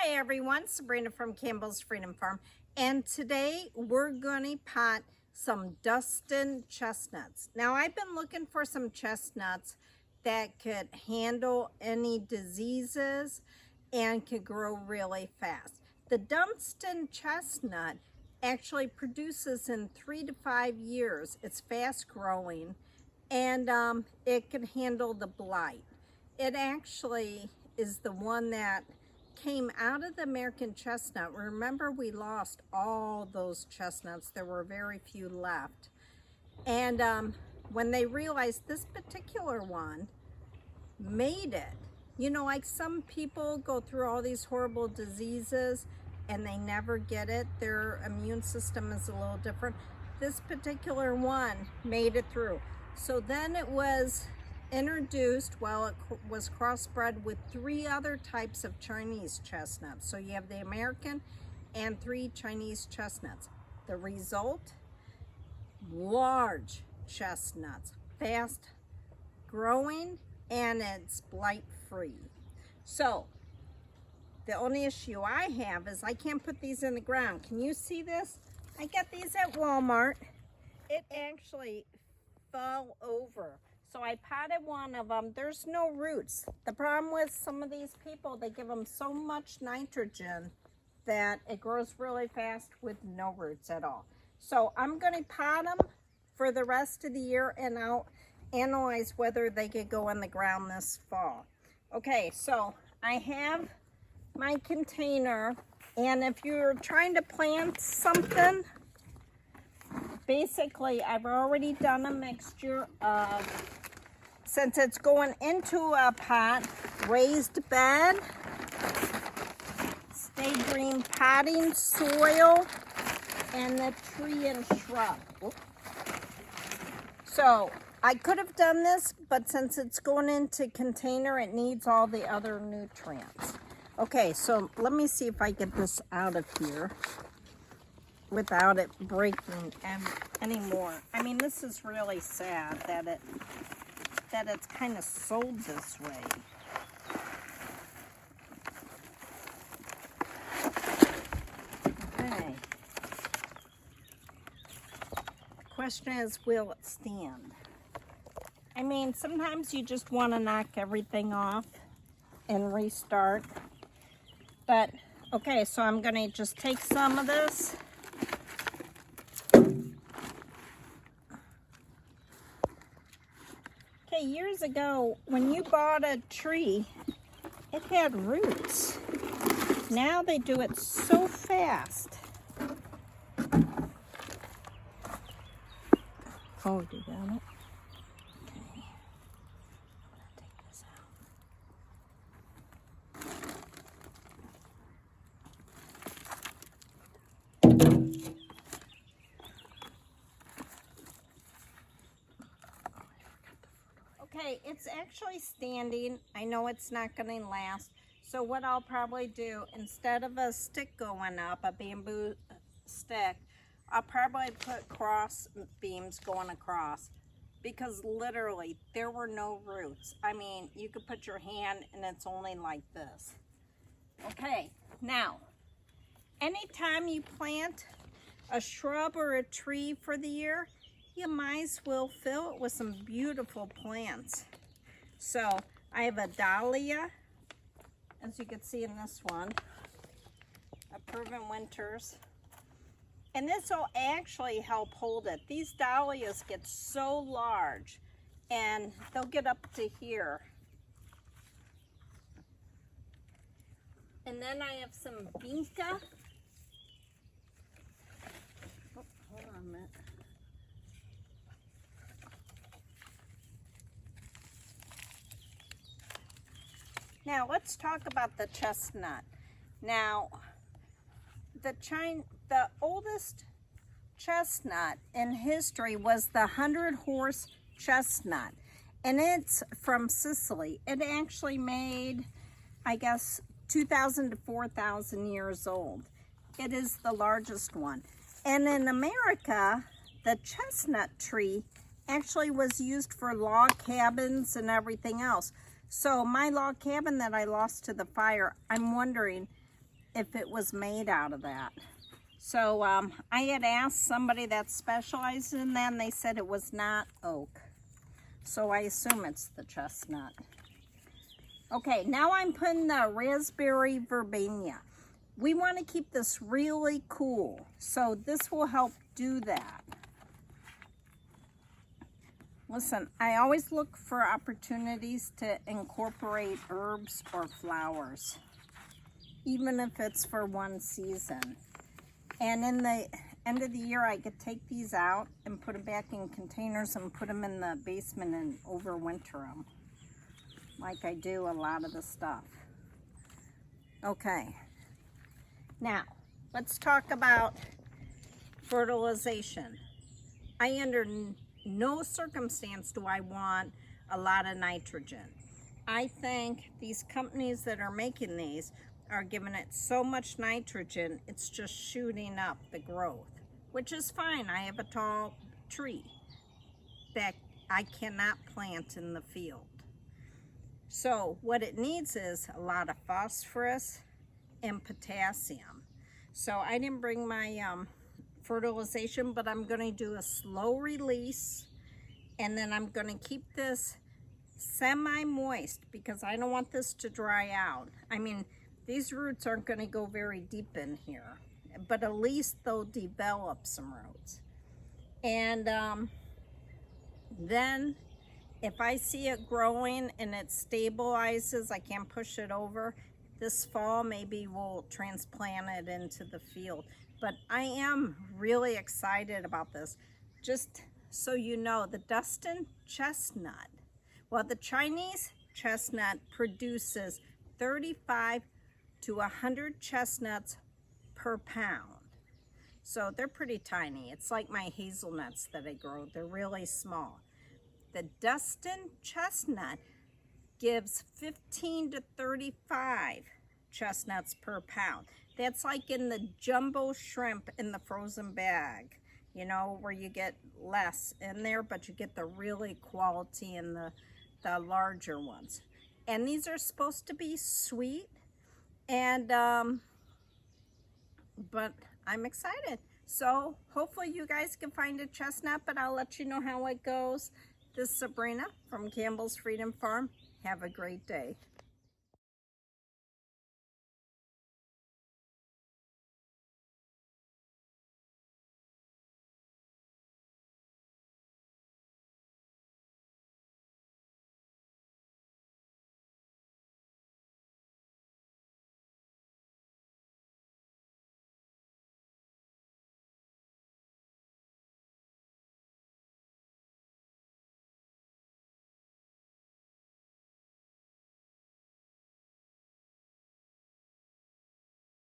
Hi everyone, Sabrina from Campbell's Freedom Farm, and today we're going to pot some Dunstan chestnuts. Now I've been looking for some chestnuts that could handle any diseases and could grow really fast. The Dunstan chestnut actually produces in 3 to 5 years. It's fast growing and it can handle the blight. It actually is the one that came out of the American chestnut. Remember, we lost all those chestnuts. There were very few left. And when they realized this particular one made it, you know, like some people go through all these horrible diseases and they never get it. Their immune system is a little different. This particular one made it through. So then it was introduced, well, it was crossbred with 3 other types of Chinese chestnuts. So you have the American and 3 Chinese chestnuts. The result, large chestnuts, fast growing, and it's blight free. So the only issue I have is I can't put these in the ground. Can you see this? I got these at Walmart. It actually fell over. So I potted one of them. There's no roots. The problem with some of these people, they give them so much nitrogen that it grows really fast with no roots at all. So I'm going to pot them for the rest of the year, and I'll analyze whether they could go in the ground this fall. Okay, so I have my container, and if you're trying to plant something, basically I've already done a mixture of, since it's going into a pot, raised bed, stay green potting soil, and the tree and shrub. So I could have done this, but since it's going into container, it needs all the other nutrients. Okay, so let me see if I get this out of here without it breaking anymore. I mean, this is really sad that it's kind of sold this way. Okay. The question is, will it stand? I mean, sometimes you just want to knock everything off and restart. But, okay, so I'm going to just take some of this. Okay, years ago, when you bought a tree, it had roots. Now they do it so fast. Oh, you got it? Okay. I'm going to take this out. Okay, it's actually standing. I know it's not going to last. So what I'll probably do, instead of a stick going up, a bamboo stick, I'll probably put cross beams going across, because literally there were no roots. I mean, you could put your hand and it's only like this. Okay, now, anytime you plant a shrub or a tree for the year, you might as well fill it with some beautiful plants. So I have a dahlia, as you can see in this one, a Proven Winters. And this will actually help hold it. These dahlias get so large and they'll get up to here. And then I have some vinca. Oh, hold on a minute. Now let's talk about the chestnut. Now, the oldest chestnut in history was the 100-horse chestnut, and it's from Sicily. It actually made, I guess, 2,000 to 4,000 years old. It is the largest one. And in America, the chestnut tree actually was used for log cabins and everything else. So my log cabin that I lost to the fire, I'm wondering, if it was made out of that. So I had asked somebody that specialized in that, and they said it was not oak. So I assume it's the chestnut. Okay, now I'm putting the raspberry verbena. We want to keep this really cool, so this will help do that. Listen, I always look for opportunities to incorporate herbs or flowers, even if it's for one season. And in the end of the year, I could take these out and put them back in containers and put them in the basement and overwinter them, like I do a lot of the stuff. Okay, now let's talk about fertilization. Under no circumstance do I want a lot of nitrogen. I think these companies that are making these are giving it so much nitrogen, it's just shooting up the growth, which is fine. I have a tall tree that I cannot plant in the field. So what it needs is a lot of phosphorus and potassium. So I didn't bring my fertilization, but I'm going to do a slow release, and then I'm going to keep this semi-moist because I don't want this to dry out. I mean, these roots aren't going to go very deep in here, but at least they'll develop some roots. And then if I see it growing and it stabilizes, I can't push it over, this fall maybe we'll transplant it into the field. But I am really excited about this. Just so you know, the Dunstan Chestnut, well, the Chinese chestnut produces 35 to 100 chestnuts per pound. So they're pretty tiny. It's like my hazelnuts that I grow. They're really small. The Dunstan Chestnut gives 15 to 35 chestnuts per pound. That's like in the jumbo shrimp in the frozen bag, you know, where you get less in there, but you get the really quality in the larger ones. And these are supposed to be sweet, and but I'm excited. So hopefully you guys can find a chestnut, but I'll let you know how it goes. This is Sabrina from Campbell's Freedom Farm. Have a great day.